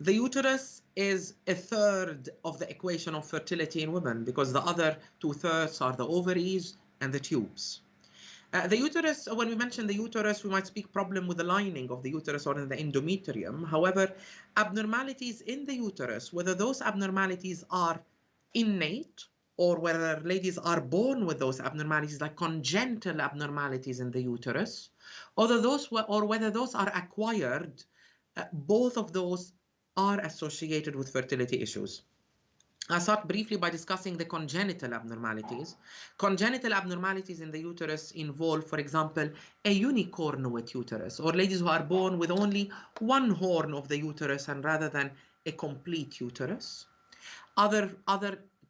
The uterus is a third of the equation of fertility in women because the other two-thirds are the ovaries and the tubes. The uterus, when we mention the uterus, we might speak problem with the lining of the uterus or in the endometrium. However, abnormalities in the uterus, whether those abnormalities are innate or whether ladies are born with those abnormalities, like congenital abnormalities in the uterus, or whether those are acquired, both of those are associated with fertility issues. I'll start briefly by discussing the congenital abnormalities. Congenital abnormalities in the uterus involve, for example, a unicornuate uterus, or ladies who are born with only one horn of the uterus and rather than a complete uterus. Other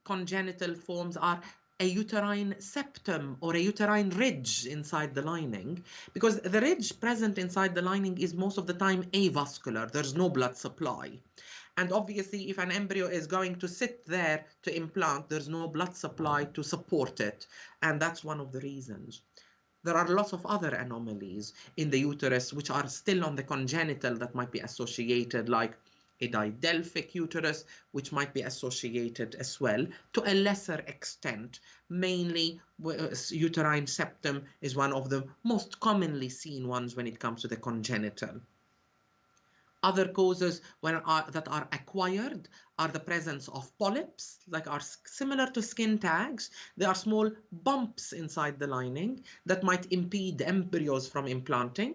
congenital forms are a uterine septum or a uterine ridge inside the lining, because the ridge present inside the lining is most of the time avascular. There's no blood supply. And obviously, if an embryo is going to sit there to implant, there's no blood supply to support it. And that's one of the reasons. There are lots of other anomalies in the uterus which are still on the congenital that might be associated, like a didelphic uterus, which might be associated as well to a lesser extent. Mainly, uterine septum is one of the most commonly seen ones when it comes to the congenital. Other causes that are acquired are the presence of polyps, like are similar to skin tags. They are small bumps inside the lining that might impede embryos from implanting.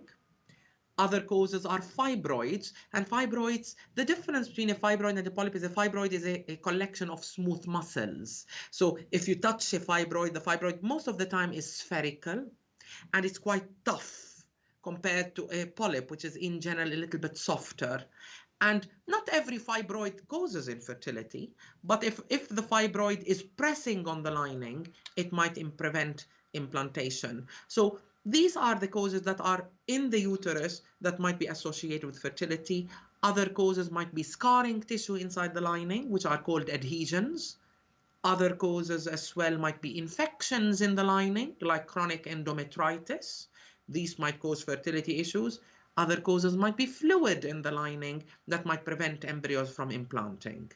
Other causes are fibroids, and fibroids, the difference between a fibroid and a polyp is a fibroid is a collection of smooth muscles. So if you touch a fibroid, the fibroid most of the time is spherical and it's quite tough compared to a polyp, which is in general a little bit softer. And not every fibroid causes infertility, but if the fibroid is pressing on the lining, it might prevent implantation. So these are the causes that are in the uterus that might be associated with fertility. Other causes might be scarring tissue inside the lining, which are called adhesions. Other causes as well might be infections in the lining, like chronic endometritis. These might cause fertility issues. Other causes might be fluid in the lining that might prevent embryos from implanting.